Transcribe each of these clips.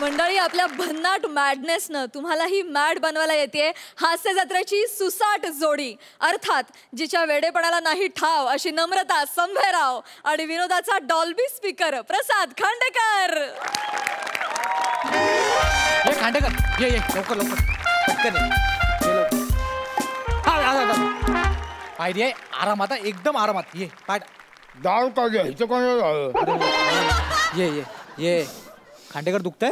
मंडळी, आपल्या भन्नाट मॅडनेसनं तुम्हाला ही मॅड बनवायला येते हास्य जत्रेची सुसाट जोडी, अर्थात जिच्या वेडेपणाला नाही ठाव अशी नम्रता संभेराव आणि विनोदाचा डॉल्बी स्पीकर प्रसाद खांडेकर. ये खांडेकर, ये लवकर लवकर पटकन ये. पाय आरामात, एकदम आरामात. ये पाठ डाळ का घ्यायचं कोण? ये खांडेकर दुखतंय.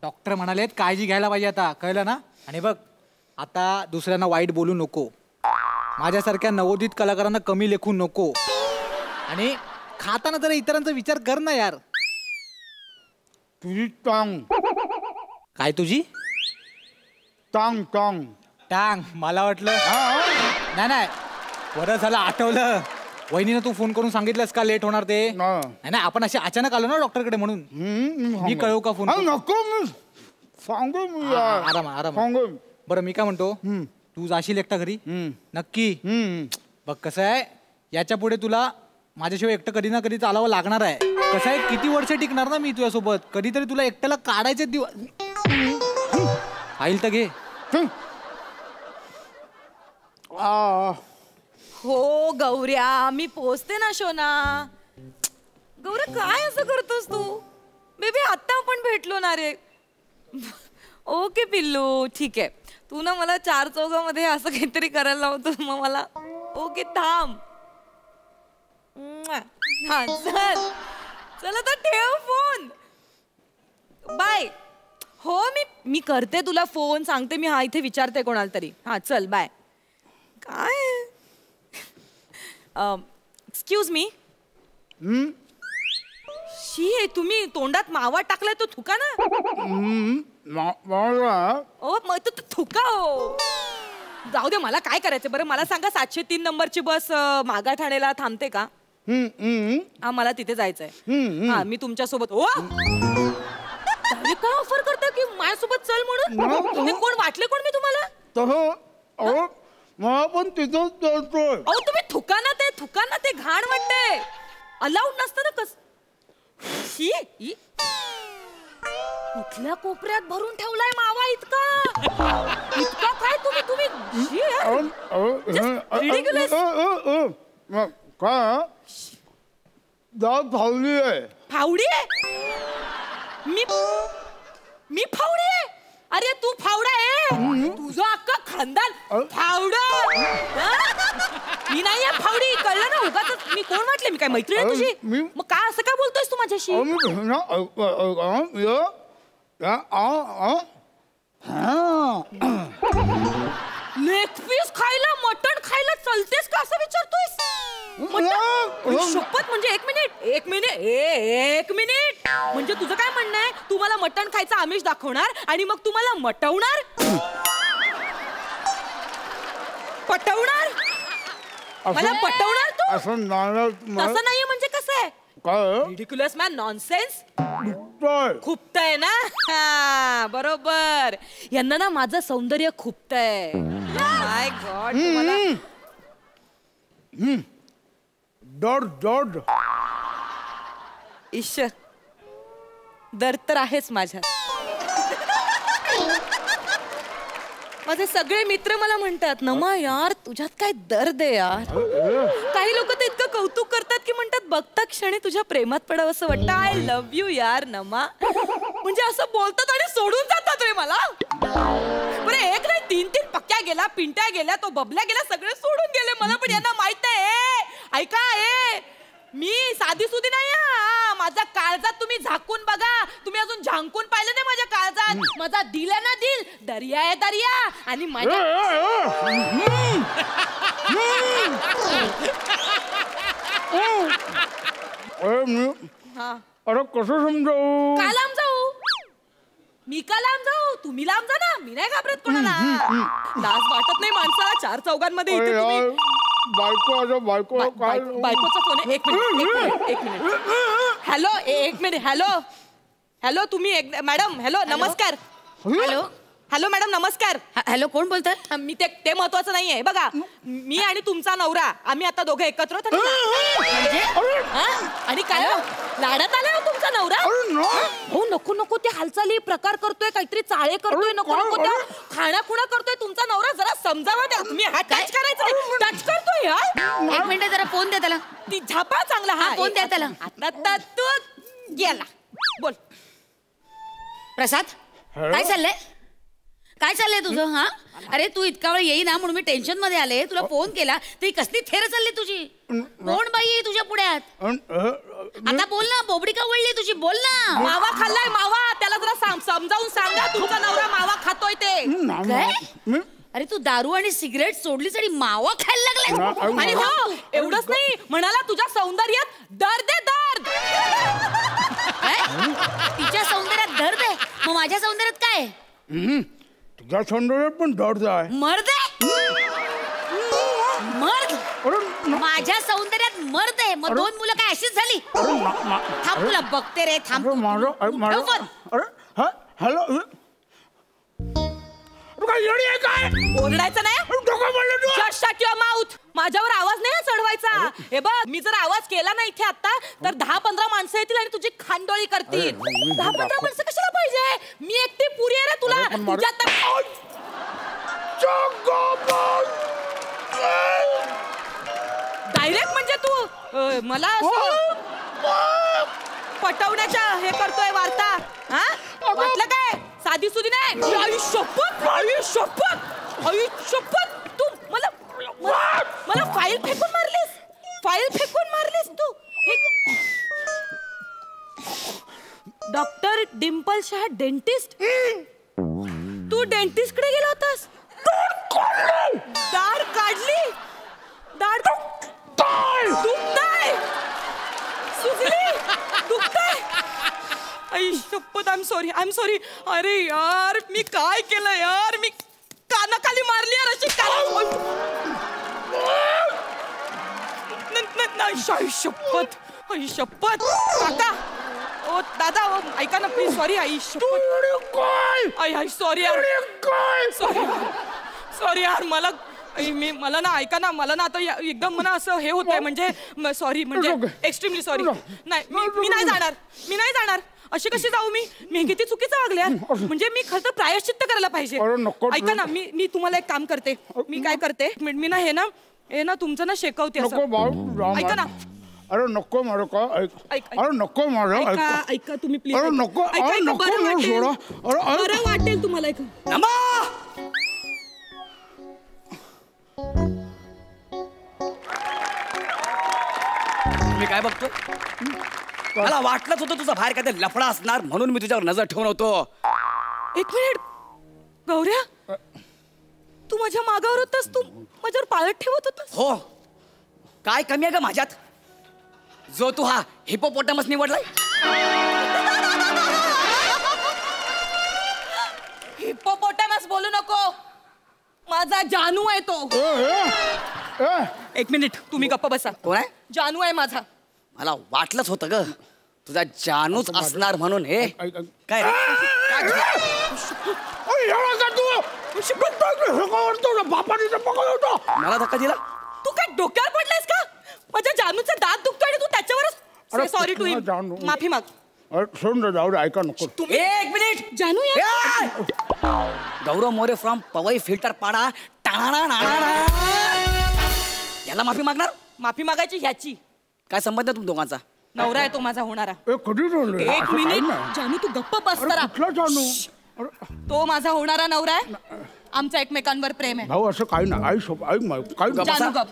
डॉक्टर म्हणालेत काळजी घ्यायला पाहिजे आता, कळलं ना? आणि बघ, आता दुसऱ्यांना वाईट बोलू नको, माझ्यासारख्या नवोदित कलाकारांना कमी लेखू नको, आणि खाताना जरा इतरांचा विचार कर ना यार. तुझी टांग. काय तुझी टांग? टांग टांग मला वाटलं. नाही, बरं झालं आठवलं. वहिनीनं तू फोन करून सांगितलंस का लेट होणार ते? नाही, आपण असे अचानक आलो ना डॉक्टरकडे, म्हणून मी कळवू का फोन? नको, मी सांगू. आराम. बरं मी काय म्हणतो, तू जाशील एकटा घरी नक्की? बघ कसं आहे, याच्या पुढे तुला माझ्याशिवाय एकटं कधी ना कधी चालावं लागणार आहे. कसं आहे, किती वर्ष टिकणार ना मी तुझ्यासोबत, कधीतरी तुला एकट्याला काढायचे दिवस. आईल तर घे. हो गौऱ्या, मी पोचते ना शोना. गौऱ्या, काय असं करतोस तू? बेबी, आता आपण भेटलो ना रे. ओके पिल्लू, ठीक आहे. तू ना मला चार चौघामध्ये असं काहीतरी करायला लावतो, मग मला ओके थांब. हा चल आता ठेव फोन. बाय. हो, मी करते तुला फोन, सांगते मी. हा, इथे विचारते कोणाला तरी. हा चल बाय. काय एक्सक्यूज मी. शी, तुम्ही तोंडात मावा टाकलाय तो थुका ना. ओ मग तो थुका. हो जाऊ दे, मला काय करायचं बरं. मला सांगा, 703 नंबरची बस मागा ठाण्याला थांबते का? हा, मला तिथे जायचंय. हा, मी तुमच्या सोबत. ओ काय ऑफर करता की माझ्यासोबत चल म्हणून? कोण वाटले कोण मी तुम्हाला? मला पण तिथंच जायचंय. अहो तुम्ही थुका ना ते घाण वाटतंय. अलाउड नसतं ना. कस कुठल्या कोपऱ्यात भरून ठेवलाय मावा इतका काय तुम्ही काय दात फावली आहे. फावडी आहे? मी फावडी आहे? अरे तू फावडा आहे, तुझं अख्खा खानदान फावडा. मी नाही आहे फावडी, कळलं ना? उगाच मी कोण वाटले? मी काय मैत्रीण आहे तुझी? मग काय असं काय बोलतोयस तू माझ्याशी? लेग पीस खायला, मटण खायला चलतेस का असं विचारतोयस? शपथ. म्हणजे एक मिनिट म्हणजे तुझं काय म्हणणं आहे? तू मला मटण खायचं आमिष दाखवणार आणि मग तू मला मटवणार, पटवणार, मला पटवणार तू? असं नाहीये. म्हणजे कसं आहे? Ridiculous man, nonsense. खुपतंय ना? बरोबर. यांना ना माझं सौंदर्य खुपतंय. माय गॉड. डॉट ईश्वर, दर तर आहेच माझ्या. माझे सगळे मित्र मला म्हणतात, नमा यार तुझ्यात काय दर्द आहे यार. काही लोक तर इतकं कौतुक करतात की म्हणतात बघता क्षणी तुझ्या प्रेमात पडावं असं वाटतं. आय लव्ह यू यार नमा. म्हणजे असं बोलतात आणि सोडून जातात रे मला. बरं, एक नाही 3 पक्क्या गेला, पिंट्या गेल्या, तो बबल्या गेला, सगळे सोडून गेले मला. पण यांना माहित आहे. ऐका, मी साधी सुधी नाही. माझा काळजात तुम्ही झाकून बघा. तुम्ही अजून झांकून पाहिलं नाही माझ्या काळजात. माझा दिल आहे ना, दिल दर्या आहे दर्या. आणि माझ्या अरे कसं समजावू? का लांब जाऊ? मी का लांब जाऊ? तुम्ही लांब जा ना. मी नाही घाबरत कोणाला. लाज वाटत नाही माणसाला चार चौघांमध्ये इथे तुम्ही. बायकोचा फोन आहे. एक मिनिट. हॅलो, एक मिनिट. हॅलो तुम्ही मॅडम. हॅलो, नमस्कार. हॅलो मॅडम, नमस्कार. हॅलो, कोण बोलतात? मी ते महत्वाचं नाहीये. बघा, मी आणि तुमचा नवरा आम्ही आता दोघे एकत्र. म्हणजे लाडात आलाय हो तुमचा नवरा. हो नको नको ते हालचाली प्रकार करतोय, काहीतरी चाळे करतोय, नको नको त्या खाण्याखुणा करतोय तुमचा नवरा. जरा समजावा द्या तुम्ही. हा टच करायचं टच करतोय. एक मिनिट जरा फोन दे त्याला. ती झापा चांगला. हा फोन द्या त्याला. आता तू गेला. बोल प्रसाद काय चाललंय? काय चाललंय तुझं? हा अरे तू इतका वेळ येई ना म्हणून मी टेन्शन मध्ये आले. तुला फोन केला तरी कसली थेर चालली तुझी. कोण बाई आहे तुझ्या पुढ्यात? आता बोल ना. बोबडी का वळली तुझी? बोल ना. मावा खाल्लाय मावा. त्याला जरा समजावून सांगा तुमचा नवरा मावा खातोय ते. काय? अरे तू दारू आणि सिगरेट सोडलीस आणि मावा खायला लागलाय. आणि हो एवढंच नाही म्हणाला तुझ्या सौंदर्यात दर्द आहे दर्द. तिच्या सौंदर्यात दर्द आहे मग माझ्या सौंदर्यात काय? तुझ्या सौंदर्यात पण दर्द आहे. मर्द मर्द माझ्या सौंदर्यात मर्द आहे. मग दोन मुलं काय अशीच झाली? थांब तुला बघते रे. थांब. हॅलो काय ओरडायचं नाही. Just shut your mouth. माझ्यावर आवाज नाही चढवायचा. हे बघ मी जर आवाज केला ना इथे आता तर 10-15 माणसं येतील आणि तुझी खांडोळी करतील. 10-15 माणसं कशाला पाहिजे? मी एकटी पुरी आहे रे तुला. तुझ्यात डायरेक्ट म्हणजे तू मला पटवण्याच्या हे करतोय वार्ता. हा वाटलं काय? साधी सुधी नाही. आयुष्यपत तू मला फाईल फेकून मारलीस तू. Doctor Dimple Shah dentist. तू डेंटिस्ट कडे गेला होतास. दाढ काढली. दाढ दुखताय. सुजली. दुखताय. आई शपथ. I am sorry. अरे यार मी काय केलं यार. मी कानाखाली मारली यार अशी. आई शपथ. आई शपथ. काका ओ दादा ऐका ना प्लीज. सॉरी आई शपथ. आई सॉरी यार. सॉरी यार. मला ना ऐका ना. मला ना आता एकदम मला असं हे होत आहे. म्हणजे सॉरी म्हणजे एक्स्ट्रीमली सॉरी. नाही मी नाही जाणार. अशी कशी जाऊ मी किती चुकीचं वागले यार. म्हणजे मी खरं तर प्रायश्चित्त करायला पाहिजे. ऐका ना मी तुम्हाला एक काम करते. मी काय करते मी ना हे ना तुमचं ना शेकवते. ऐका ना. अरे नको मारो का. अरे नको मारो. ऐका तुम्ही प्लीज. अरे नको. अरे नको बरं वाटेल तुम्हाला. मी काय बघतो? मला वाटलंच होतं तुझा बाहेर काय लफडा असणार म्हणून मी तुझ्यावर नजर ठेवून होतो. एक मिनिट गौऱ्या. तू माझ्या मागावर होतास. तू माझ्यावर पाळत ठेवत होतास. हो काय कमी आहे का माझ्यात जो तू हा हिपोपोटामस निवडलाय? हिपोपोटामस बोलू नको. माझा जानू आहे तो. एक मिनिट तुम्ही गप्प बसा. कोण आहे? जानू आहे माझा. मला वाटलंच होतं ग तुझा जानूच असणार म्हणून. हे काय मला धक्का दिला? तू काय डोक्यावर पडलायस का? माझ्या जानूचा दात दुखतो आणि तू त्याच्यावरच सॉरी टू हिम. माफी माग. जाऊ दे. ऐका नको. एक मिनिट. जानू गौरव मोरे फ्रॉम पवई फिल्टर पाडा. याला माफी मागणार? माफी मागायची ह्याची काय संबंध तुम दोघांचा? नवरा आहे तो माझा होणारा. कधी एक मिनिट जानू तू गप्प बस जरा. तो माझा होणारा नवरा आहे. आमचा एकमेकांवर प्रेम आहे. भाऊ असं काही नाही. जानू गप.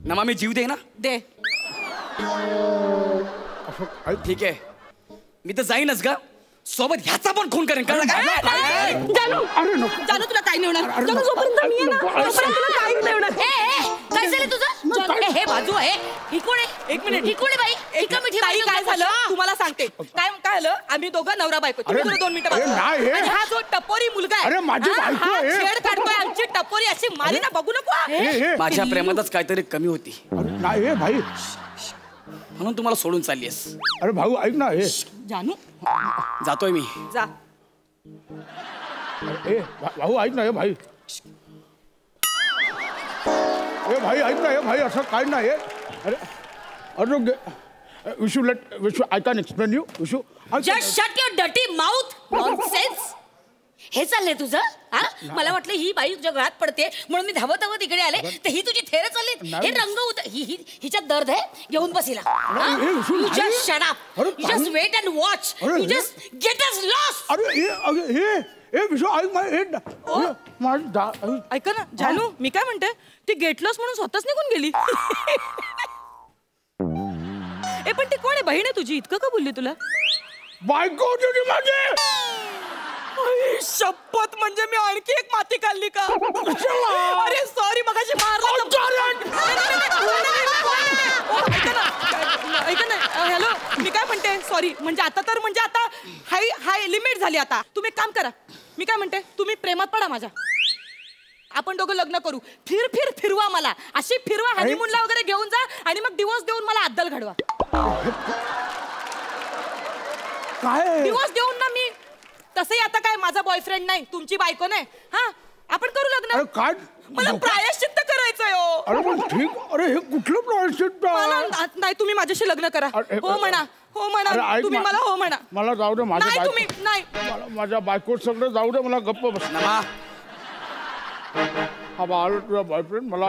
नमा मी जीव दे ना. दे. ठीक आहे मी तर जाईनच ग. सोबत ह्याचा पण खून करेन. जानू तुला काही नाही होणार. जानू जोपर्यंत मी आहे ना तोपर्यंत तुला काही नाही होणार. काय झालं तुझं? हे बाजू आहे. ही कोण आहे? एक मिनिट. ही कोण आहे बाई? काय झालं तुम्हाला सांगते. काय झालं आम्ही दोघं नवरा बायको. तुम्ही 2 मिनिटं बघा. आणि हा जो टपोरी मुलगा आहे हा छेड काढतोय आमची. टपोरी अशी मारी ना बघू नको. माझ्या प्रेमातच काहीतरी कमी होती नाही भाई म्हणून तुम्हाला सोडून चाललीस. अरे भाऊ ऐक ना. हे जानू जातोय मी. जा. भाऊ ऐक ना. हे भाई ऐक ना. हे भाई असं काय नाही. अरे Vishu Vishu I can explain you Vishu just shut your dirty mouth nonsense. हे चाललंय तुझं हा? मला वाटलं ही बाई तुझ्या घरात पडते म्हणून मी धावत धावत इकडे आले तर ही तुझी थेर चालली. हे रंग हिच्यात दर्द आहे. घेऊन बस हिला. You just shut up. You just wait and watch. You just get us lost. अरे विशू ऐका ना जानू, मी काय म्हणते, ती गेट लॉस म्हणून स्वतःच निघून गेली. ए पण ती कोण आहे? बहीण आहे तुझी? इतकं का बोलली तुला? बायको होती माझी. शपथ, म्हणजे मी आणखी एक माती खाल्ली का? अरे सॉरी, मगाशी ऐका ना, हॅलो, मी काय म्हणते, सॉरी. म्हणजे आता हाय हाय लिमिट झाली. आता तुम्ही एक काम करा, मी काय म्हणते, तुम्ही प्रेमात पडा माझ्या. आपण दोघं लग्न करू. फिरवा मला, अशी फिरवा, हनीमूनला वगैरे घेऊन जा आणि मग डिवोर्स देऊन मला अद्दल घडवा. काय डिवोर्स देऊन ना मी. तसंही आता काय माझा बॉयफ्रेंड नाही, तुमची बायको नाही. हा, आपण करू लग्न. काय मला प्रायश्चित्त करायचंय. अरे पण ठीक. अरे हे कुठलं प्रायश्चित्त? नाही, तुम्ही माझ्याशी लग्न करा. हो म्हणा, हो म्हणा, तुम्ही मला हो म्हणा. मला जाऊ दे. नाही तुम्ही नाही. माझ्या बायको सगळं जाऊ दे. मला गप्प बस. हा आलो तुझा बॉयफ्रेंड. मला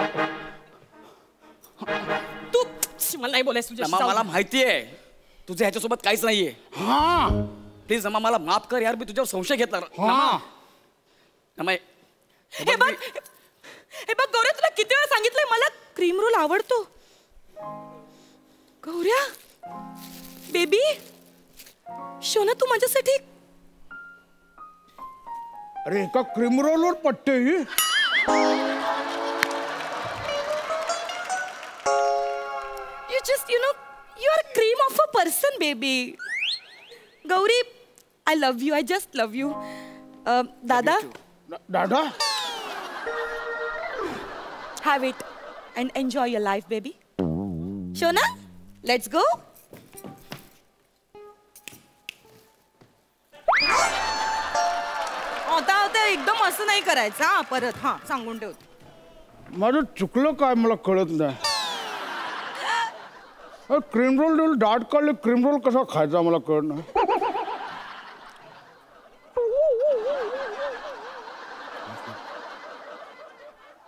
तू मला नाही बोलायचं. मला माहितीये तुझं ह्याच्यासोबत काहीच नाहीये. हा प्लीज नमा मला माफ कर यार, मी तुझ्यावर संशय घेतला. हे बघ गौऱ्या, तुला किती वेळा सांगितलंय मला क्रीम रोल आवडतो. गौऱ्या बेबी, शोना तू माझ्यासाठी. अरे एका क्रीम रोलवर पट्टे. You are cream of a person, baby. Gauri, I love you. I just love you. Dada? Dada? Have it and enjoy your life, baby. Shona, let's go. आता एकदम असं नाही करायचं हा. परत हा सांगून ठेवतो. माझं चुकलं काय मला कळत नाही. क्रीम रोल डाट काढले. क्रीम रोल कसा खायचा मला कळत नाही.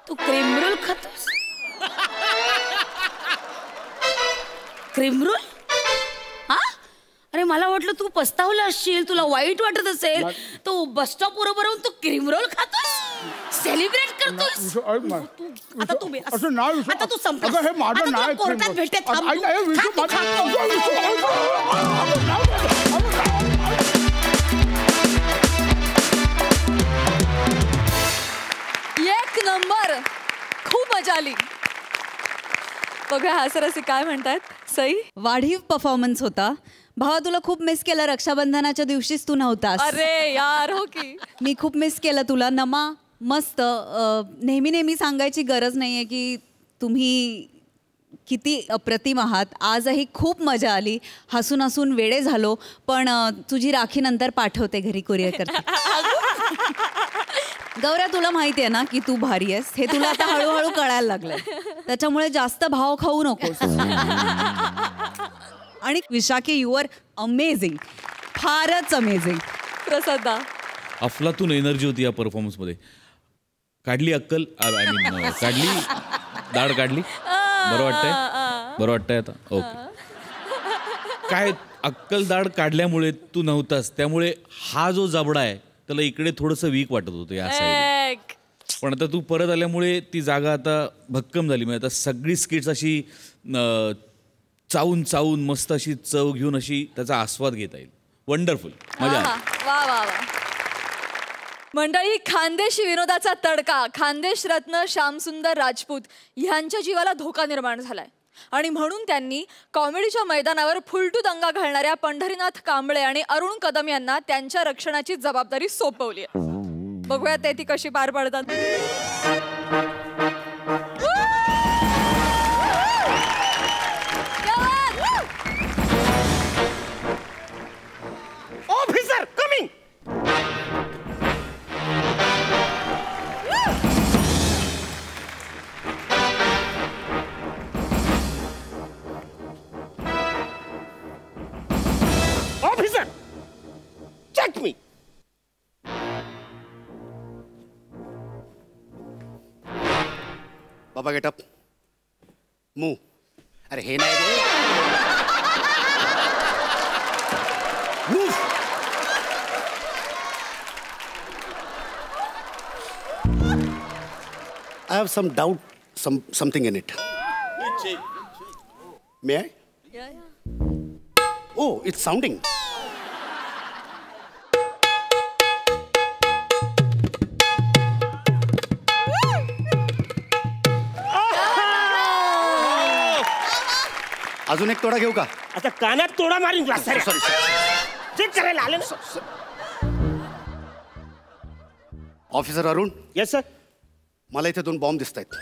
तू क्रीम रोल खातोस? Cream roll? हा? अरे मला वाटलं तू पस्तावला असशील, तुला वाईट वाटत असेल. तू बस स्टॉप बरोबर तू क्रीम रोल खातोस, सेलिब्रेट करतोस. आता तू असं नाही. आता तू संपला. हे माझं नाही. कोर्टात भेटते. एक नंबर, खूप मजा आली. बघा हासरसी काय म्हणतात. सई, वाढीव परफॉर्मन्स होता. भावा तुला खूप मिस केलं. रक्षाबंधनाच्या दिवशीच तू नव्हतास. अरे यार हो की. मी खूप मिस केलं तुला. नमा मस्त. नेहमी सांगायची गरज नाहीये की तुम्ही किती अप्रतिम आहात. आजही खूप मजा आली. हसून वेडे झालो. पण तुझी राखी नंतर पाठवते घरी कुरिअर करते. गौऱ्या तुला माहिती आहे ना की तू भारी आहेस. हे तुला आता हळूहळू कळायला लागलंय. त्याच्यामुळे जास्त भाव खाऊ नकोस. आणि विशाखी यू आर अमेझिंग. फारच अमेझिंग. प्रसादा, अफलातून एनर्जी होती या परफॉर्मन्समध्ये. काढली अक्कल, आय मीन काढली दाढ काढली. बरं वाटतंय आता. ओके. काय अक्कल दाढ काढल्यामुळे तू नव्हतास, त्यामुळे हा जो जबडा आहे त्याला इकडे थोडंसं वीक वाटत होतं या साईड. पण आता तू परत आल्यामुळे ती जागा आता भक्कम झाली. म्हणजे आता सगळी स्किट्स अशी चावून मस्त अशी चव घेऊन अशी त्याचा आस्वाद घेता येईल. वंडरफुल. मजा आली. वा वा वा. मंडळी, खानदेशी विनोदाचा तडका, खानदेश रत्न श्यामसुंदर राजपूत ह्यांच्या जीवाला धोका निर्माण झालाय आणि म्हणून त्यांनी कॉमेडीच्या मैदानावर फुलटू दंगा घालणाऱ्या पंढरीनाथ कांबळे आणि अरुण कदम यांना त्यांच्या रक्षणाची जबाबदारी सोपवली आहे. बघूया ते ती कशी पार पडतात. Officer coming. बाबा गेट अप. मूव. अरे हे नाही रे. Move. I have some doubt, something in it. May I? Yeah. Oh, it's sounding. अजून एक तोडा घेऊ का? आता कानात तोडा मारीन. सॉरी. चेक करायला आले ना. ऑफिसर अरुण. Yes sir. मला इथे 2 बॉम्ब दिसत आहेत.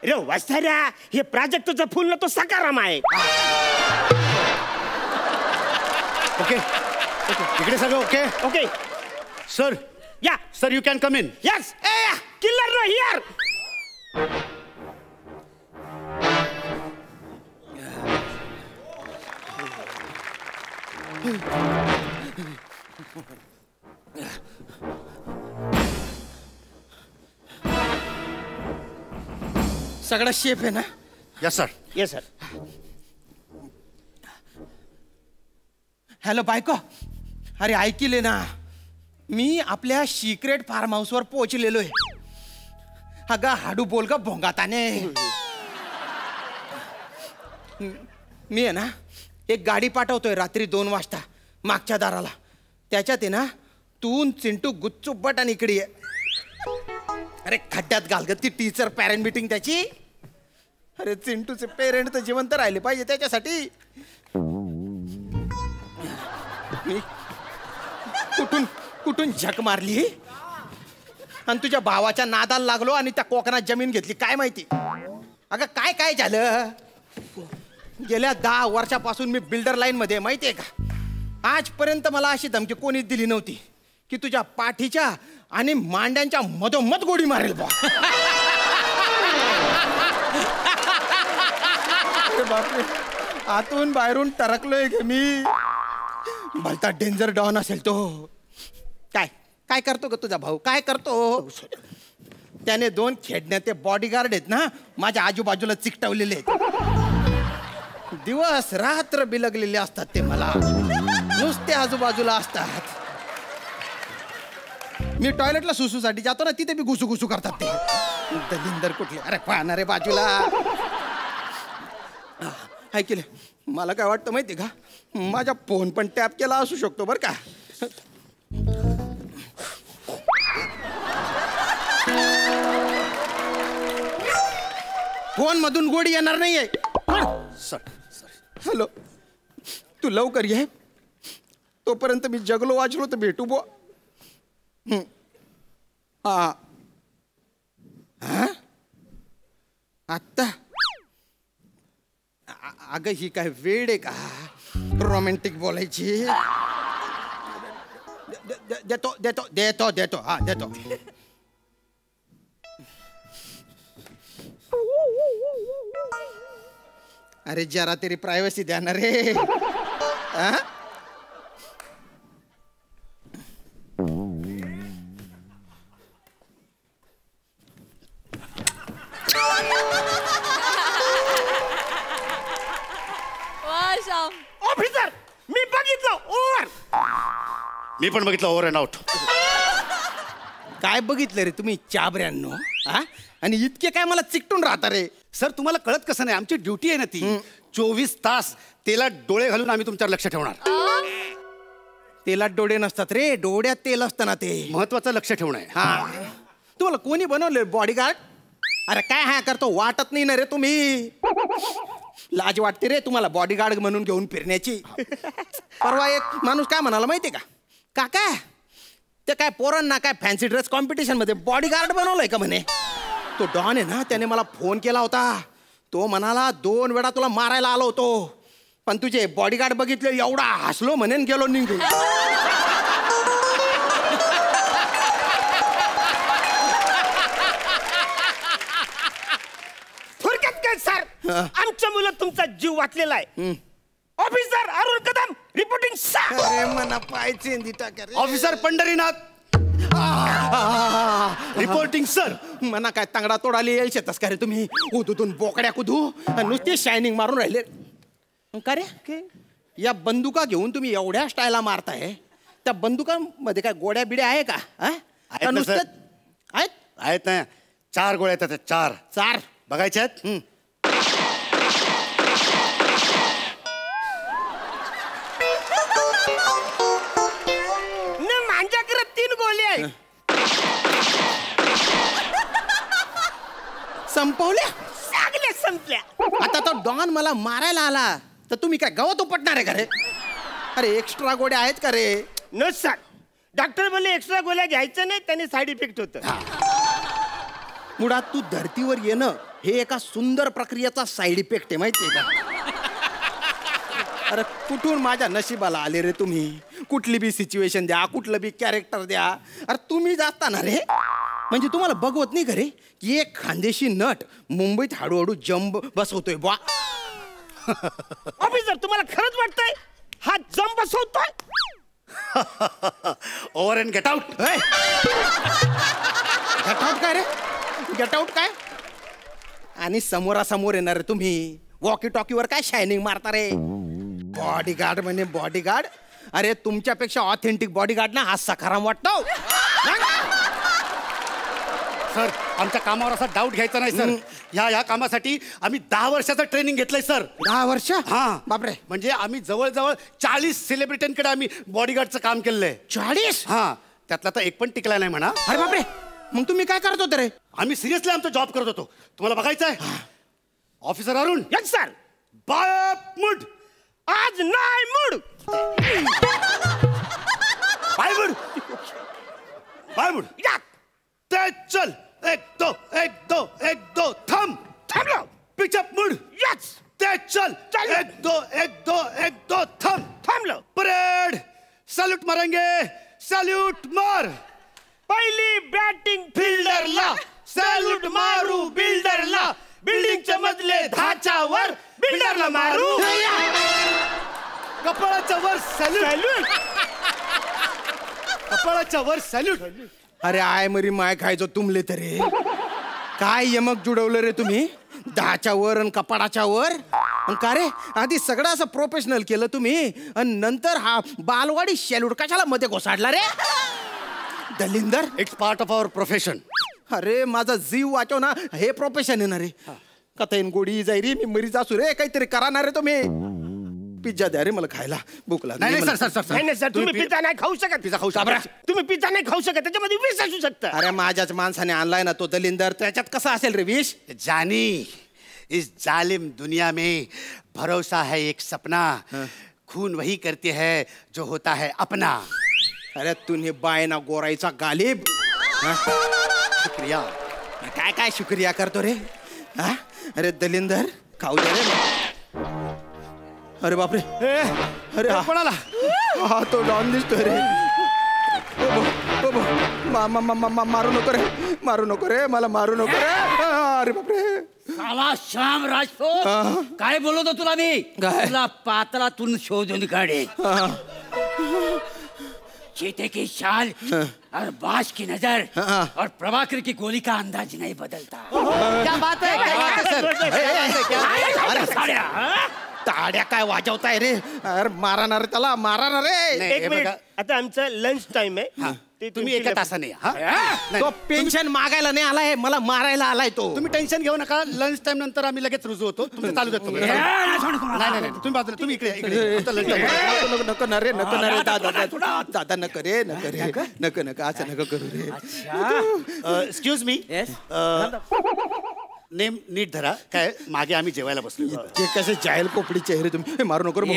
रे वास्ताऱ्या, हे प्राजक्तचं फुल ना तो सकाराम आहे. ओके. इकडे सगळं ओके. Okay sir. या sir, you can come in. Yes. Killer no here. सगळा शेप आहे ना? Yes sir. Yes sir. Hello बायको. अरे ऐकिले ना, मी आपल्या सिक्रेट फार्म हाऊसवर पोहोचलेलोय. अगं हाडू बोल ग भोंगाताने. मी आहे ना एक गाडी पाठवतोय रात्री 2 वाजता मागच्या दाराला. त्याच्यात आहे ना तू चिंटू गुच्चू बट आणि इकडे ये. अरे खड्ड्यात घाल ग ती टीचर पॅरेंट मीटिंग त्याची. अरे चिंटूचे पेरेंट तर जिवंत राहिले पाहिजे त्याच्यासाठी. मी कुठून झक मारली आणि तुझ्या भावाच्या नादाला लागलो आणि त्या कोकणात जमीन घेतली. काय माहिती अगं काय झालं. गेल्या 10 वर्षापासून मी बिल्डर लाईन मध्ये माहितीये का. आजपर्यंत मला अशी धमकी कोणीच दिली नव्हती की तुझ्या पाठीच्या आणि मांड्यांच्या मधोमध गोडी मारेल बा. बापरे, आतून बाहेरून टरकलोय ग मी. भलता डेंजर डॉन असेल तो. काय करतो ग तुझा भाऊ, काय करतो. त्याने 2 खेळण्याचे बॉडीगार्ड आहेत ना माझ्या आजूबाजूला चिकटवलेले आहेत. दिवस रात्र बिलगलेले असतात ते मला. नुसते आजूबाजूला असतात. मी टॉयलेटला सुसूसाठी जातो ना तिथे बी घुसू करतात ते दलिंदर कुठले. अरे पाहणारे बाजूला. ऐकले मला काय वाटतं माहिती का, माझा फोन पण टॅप केला असू शकतो बरं का. फोन मधून गोडी येणार नाहीये. हॅलो, तू लवकर ये. तोपर्यंत मी जगलो वाचलो तर भेटू बो. हा आत्ता. अगं ही काय वेळ आहे का रोमॅन्टिक बोलायची. देतो. हा देतो. अरे जरा तेरी प्रायव्हसी द्या ना रे. ऑफिसर, मी बघितलं ओव्हर. मी पण बघितलं ओव्हर अँड आउट. काय बघितलं रे तुम्ही चाबऱ्यांनो. आणि इतके काय मला चिकटून राहता रे. सर तुम्हाला कळत कसं नाही, आमची ड्युटी आहे ना ती. 24 तास तेलात डोळे घालून आम्ही तुमच्यावर लक्ष ठेवणार. तेलात डोळे नसतात रे, डोळ्यात तेल असतं ना ते. महत्वाचं लक्ष ठेवणं आहे. हा तुम्हाला कोणी बनवले बॉडीगार्ड. अरे काय हा करतो वाटत नाही ना रे तुम्ही. लाज वाटते रे तुम्हाला बॉडीगार्ड म्हणून घेऊन फिरण्याची. परवा एक माणूस काय म्हणाला माहितीये का, काका ते काय पोरांना काय फॅन्सी ड्रेस कॉम्पिटिशन मध्ये बॉडीगार्ड बनवलंय का म्हणे. तो डॉन आहे ना त्याने मला फोन केला होता. तो म्हणाला 2 वेळा तुला मारायला आलो होतो पण तुझे बॉडीगार्ड बघितले एवढा हसलो म्हणेन गेलो निघून. थोडक्यात काय सर, आमच्या मुलं तुमचा जीव वाचलेला आहे. Officer Arun Kadam reporting. अरे मना पायचे ऑफिसर पंढरीनाथ. Reporting sir. मना काय तांगडा तोडाले येईल शेतस का रे तुम्ही? उदूतून बोकड्या कुदू नुसती शायनिंग मारून राहिले का रे? या बंदुका घेऊन तुम्ही एवढ्या स्टायला मारताय, त्या बंदुकांमध्ये काय गोड्या बिड्या आहे का? आहेत ना, नुसतं सर. आहेत ना, 4 गोळ्या आहेत त्याच्यात. 4 बघायच्या आहेत. माझ्याकडे 3 गोळ्या आहेत. संपवल्या? सगळ्या संपल्या. आता तो डॉन मला मारायला आला तर तुम्ही काय गवत उपटणार आहे का रे? अरे एक्स्ट्रा गोड्या आहेत का रे? नो सर, डॉक्टर बोलले एक्स्ट्रा गोळ्या घ्यायचं नाही, त्याने साईड इफेक्ट होतं. मुळात तू धर्तीवर येणं हे एका सुंदर प्रक्रियेचा साईड इफेक्ट आहे, माहितीये का? अरे कुठून माझ्या नशिबाला आले रे तुम्ही? कुठली बी सिच्युएशन द्या, कुठलं बी कॅरेक्टर द्या, अरे तुम्ही जाता ना रे. म्हणजे तुम्हाला बघवत नाही घरे की एक खानदेशी नट मुंबईत हळूहळू जंब बसवतोय बा. ऑफिसर, तुम्हाला खरंच वाटतंय हा जम बसवतोय? Over and get out. Get out काय रे? गेट आउट काय? आणि समोरासमोर येणार रे तुम्ही. वॉकी टॉकीवर काय शायनिंग मारता रे? बॉडीगार्ड म्हणजे बॉडीगार्ड. अरे तुमच्यापेक्षा ऑथेंटिक बॉडीगार्ड ना हा सखाराम वाटतो. सर, आमच्या कामावर असा डाऊट घ्यायचा नाही सर. ह्या कामासाठी आम्ही 10 वर्षाचं ट्रेनिंग घेतलंय सर. 10 वर्ष? हा बापरे. म्हणजे आम्ही जवळजवळ 40 सेलिब्रिटींकडे आम्ही बॉडीगार्डचं काम केलंय. 40? हा, त्यातला तर एक पण टिकला नाही म्हणा. अरे बापरे, मग तुम्ही काय करत होते रे? आम्ही सिरियसली आमचा जॉब करत होतो. तुम्हाला बघायचं आहे? ऑफिसर अरुण. Yes sir. बाप मूड. आज नाही mood. Bye mood. Bye mood. या. ते चल. 1 2 1 2 1 2 थांब. थांबलो. पिचअप मूड. यस. ते चल. 1 2 1 2 1 2 थांब. थांबलो. परेड. सॅल्यूट मारेंगे. सॅल्यूट मार. पहिली बॅटिंग फिल्डरला सॅल्यूट मारू. बिल्डरला बिल्डिंगच्या मधले धाच्यावर बिल्डरला मारू. कपाळाच्या वर सॅल्यूट. कपाळाच्या वर सॅल्यूट. अरे आय मरी माय खायचो तुमले तरी. काय यमक जुडवलं रे तुम्ही? 10च्या वर आणि कपाडाच्या वर. का रे, आधी सगळं असं प्रोफेशनल केलं तुम्ही आणि नंतर हा बालवाडी सॅल्यूट कशाला मध्ये घोसाडला रे? दलिंदर, it's part of our profession. अरे माझा जीव वाचव ना, हे प्रोफेशन आहे ना रे. कथा येईन गोडी जाई रे, मी मरीच असू रे. काहीतरी करा ना रे तुम्ही. पिझ्झा द्या रे मला खायला, भूक लागली. नाही सर, सर, तुम्ही पिझ्झा नाही खाऊ शकत. पिझ्झा खाऊ शकता. तुम्ही पिझ्झा नाही खाऊ शकत, त्याच्यामध्ये विष असू शकतं. अरे माझ्याच माणसाने आणलाय ना तो दलिंदर, त्याच्यात कसा असेल रे विष? जानी, इस जालिम दुनिया में भरोसा है एक सपना. खून वही करती है जो होता है अपना. अरे तूने बायना गोराईचा गालिब. शुक्रिया. काय काय शुक्रिया करतो रे? हा? अरे दलिंदर खाऊ दे रे. अरे बापरे, अरे कोणाला? हा तो डॉन दिसतोय रे. मारू नको रे, मारू नको रे, मला मारू नको रे. अरे बापरे. साला श्याम राजपूत, काय बोलतो तुला मी? तुला पात्रातून शोधून काढे. चीते की चाल और बाज की नजर और प्रभाकर की गोली का अंदाज नहीं बदलता. क्या बात है, क्या बात है सर? ताड्या काय वाजवताय रे? अरे मारा ना रे त्याला, मारा ना रे. एक मिनिट, आता आमचं लंच टाइम आहे. तुम्ही एका तासाने तो पेन्शन मागायला नाही आलाय, मला मारायला आलाय तो. तुम्ही टेन्शन घेऊ नका. लंच टाइम नंतर आम्ही लगेच रुजू होतो. तुमचं चालू देतो. नाही, तुम्ही बाजूला, तुम्ही इकडे. नको ना रे, नको ना रे दादा, नको रे, नको रे, नको असं नको करू रे. Excuse me. नेम नीट धरा. काय मागे आम्ही जेवायला बसलो. ते कसे जायल कोपडी चेहरे तुम्ही. मारू नको रे,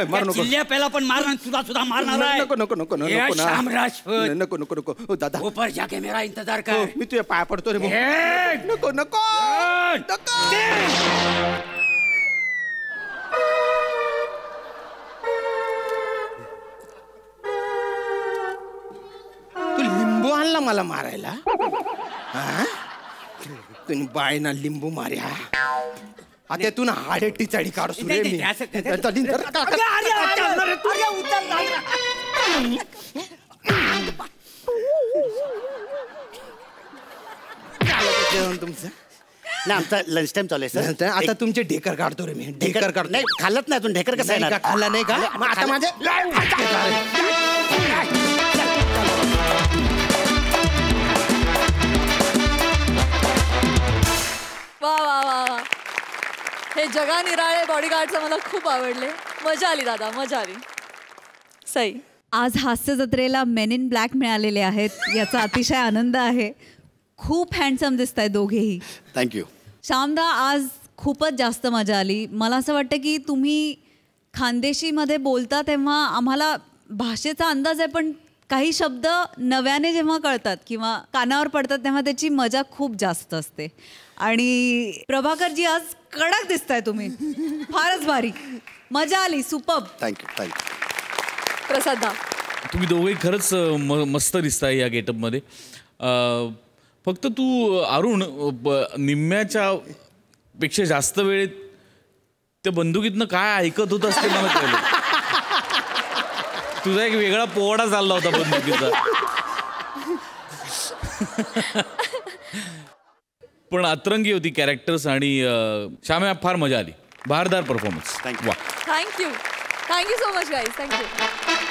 मारू नको. चिल्ल्या पहिला पण मारणार, तुला सुद्धा मारणार आहे. नको नको नको नको ना. श्याम राजपूत, नको नको नको दादा. ऊपर जाके मेरा इंतजार कर. मी तुझ्या पाया पडतो रे. नको नको नको. तू लिंबू आणला मला मारायला? तुम्ही बायना लिंबू मार्या. आता तू ना हाडेटी चढी काढू रे मी. जेवण तुमचं ना आमचा लंच टाइम चालू आहे सर. आता तुमचे ढेकर काढतो रे मी. ढेकर काढतो. नाही खाल्लत नाही अजून. ढेकर कसं नाही का? खाल्ला नाही का? मग आता माझे वा वा वा वा, हे जगानिराळे बॉडीगार्डचं मला खूप आवडले. मजा आली दादा, मजा आली. सई, आज हास्य जत्रेला मेन इन ब्लॅक मिळालेले आहेत याचा अतिशय आनंद आहे. खूप हँडसम दिसत आहे दोघेही. थँक्यू. श्यामदा, आज खूपच जास्त मजा आली. मला असं वाटतं की तुम्ही खानदेशीमध्ये बोलता तेव्हा आम्हाला भाषेचा अंदाज आहे, पण काही शब्द नव्याने जेव्हा कळतात किंवा कानावर पडतात तेव्हा त्याची मजा खूप जास्त असते. आणि प्रभाकरजी, आज कडक दिसताय तुम्ही. फारच भारी, मजा आली. सुपर्ब. थँक्यू. प्रसादा, तुम्ही दोघेही खरंच मस्त दिसताय या गेटअपमध्ये. फक्त तू अरुण निम्म्याच्या पेक्षा जास्त वेळ त्या बंदुकीतनं काय ऐकत होत असते मला कळलं. तुझा एक वेगळा पोवाडा चालला होता बंदुकीचा. पण अतरंगी होती कॅरेक्टर्स आणि श्याम्या फार मजा आली. बहारदार performance. Thank you. Thank you so much guys. Thank you.